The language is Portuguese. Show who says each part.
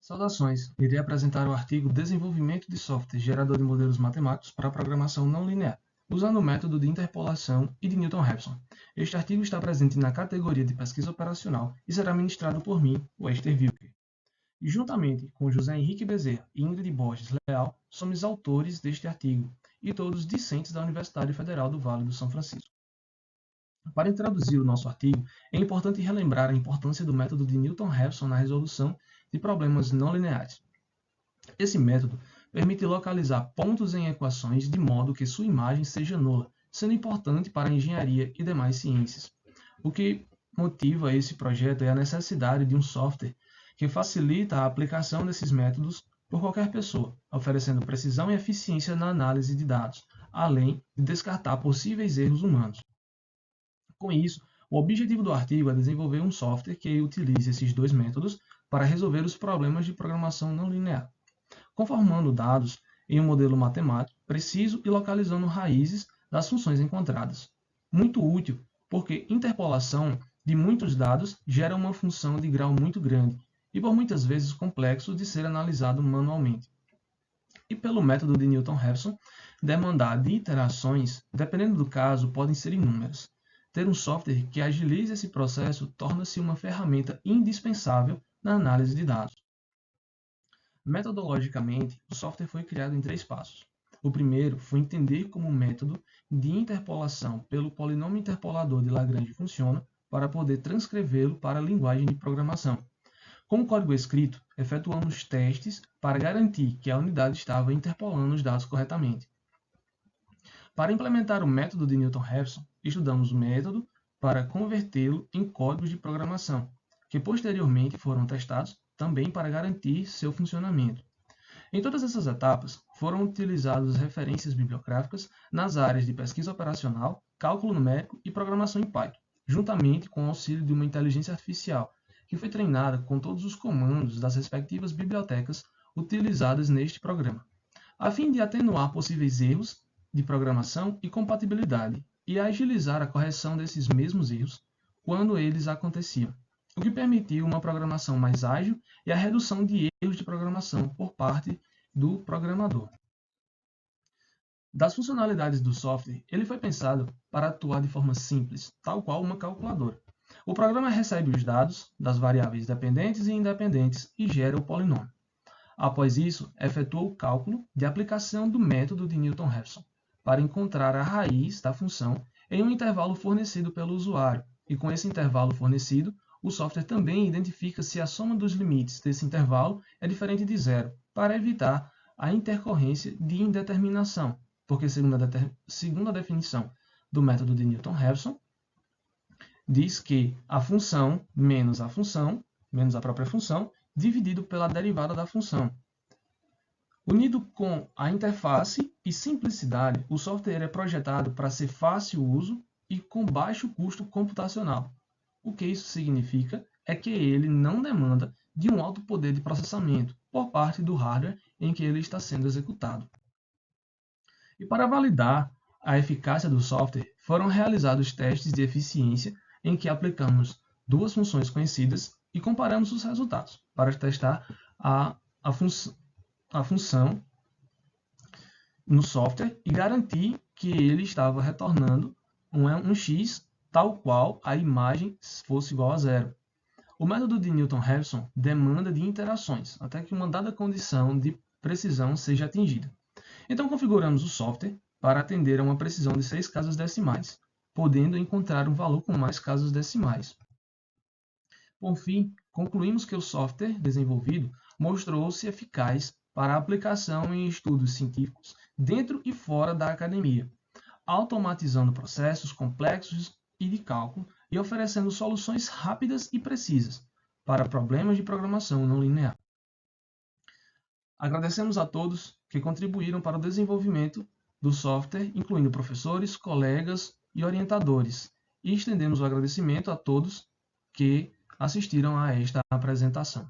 Speaker 1: Saudações! Irei apresentar o artigo Desenvolvimento de software gerador de modelos matemáticos para programação não linear, usando o método de interpolação e de Newton-Raphson. Este artigo está presente na categoria de pesquisa operacional e será ministrado por mim, Wester Wilker. E juntamente com José Henrique Bezerra e Ingrid Borges Leal, somos autores deste artigo, e todos discentes da Universidade Federal do Vale do São Francisco. Para introduzir o nosso artigo, é importante relembrar a importância do método de Newton-Raphson na resolução de problemas não lineares. Esse método permite localizar pontos em equações de modo que sua imagem seja nula, sendo importante para a engenharia e demais ciências. O que motiva esse projeto é a necessidade de um software que facilita a aplicação desses métodos por qualquer pessoa, oferecendo precisão e eficiência na análise de dados, além de descartar possíveis erros humanos. Com isso, o objetivo do artigo é desenvolver um software que utilize esses dois métodos para resolver os problemas de programação não linear, conformando dados em um modelo matemático preciso e localizando raízes das funções encontradas. Muito útil, porque interpolação de muitos dados gera uma função de grau muito grande e por muitas vezes complexo de ser analisado manualmente. E pelo método de Newton-Raphson, demandar de iterações, dependendo do caso, podem ser inúmeras. Ter um software que agilize esse processo torna-se uma ferramenta indispensável na análise de dados. Metodologicamente, o software foi criado em 3 passos. O primeiro foi entender como o método de interpolação pelo polinômio interpolador de Lagrange funciona para poder transcrevê-lo para a linguagem de programação. Com o código escrito, efetuamos testes para garantir que a unidade estava interpolando os dados corretamente. Para implementar o método de Newton-Raphson, estudamos o método para convertê-lo em códigos de programação, que posteriormente foram testados também para garantir seu funcionamento. Em todas essas etapas, foram utilizadas referências bibliográficas nas áreas de pesquisa operacional, cálculo numérico e programação em Python, juntamente com o auxílio de uma inteligência artificial, que foi treinada com todos os comandos das respectivas bibliotecas utilizadas neste programa, a fim de atenuar possíveis erros de programação e compatibilidade e agilizar a correção desses mesmos erros quando eles aconteciam, o que permitiu uma programação mais ágil e a redução de erros de programação por parte do programador. Das funcionalidades do software, ele foi pensado para atuar de forma simples, tal qual uma calculadora. O programa recebe os dados das variáveis dependentes e independentes e gera o polinômio. Após isso, efetua o cálculo de aplicação do método de Newton-Raphson para encontrar a raiz da função em um intervalo fornecido pelo usuário, e com esse intervalo fornecido, o software também identifica se a soma dos limites desse intervalo é diferente de zero, para evitar a intercorrência de indeterminação, porque segundo a definição do método de Newton-Raphson, diz que a função menos a própria função, dividido pela derivada da função. Unido com a interface e simplicidade, o software é projetado para ser fácil uso e com baixo custo computacional. O que isso significa é que ele não demanda de um alto poder de processamento por parte do hardware em que ele está sendo executado. E para validar a eficácia do software, foram realizados testes de eficiência em que aplicamos duas funções conhecidas e comparamos os resultados para testar a função no software e garantir que ele estava retornando um x tal qual a imagem fosse igual a zero. O método de Newton-Raphson demanda de interações até que uma dada condição de precisão seja atingida. Então configuramos o software para atender a uma precisão de 6 casas decimais, podendo encontrar um valor com mais casas decimais. Por fim, concluímos que o software desenvolvido mostrou-se eficaz para a aplicação em estudos científicos dentro e fora da academia, automatizando processos complexos e de cálculo e oferecendo soluções rápidas e precisas para problemas de programação não linear. Agradecemos a todos que contribuíram para o desenvolvimento do software, incluindo professores, colegas e orientadores, e estendemos o agradecimento a todos que assistiram a esta apresentação.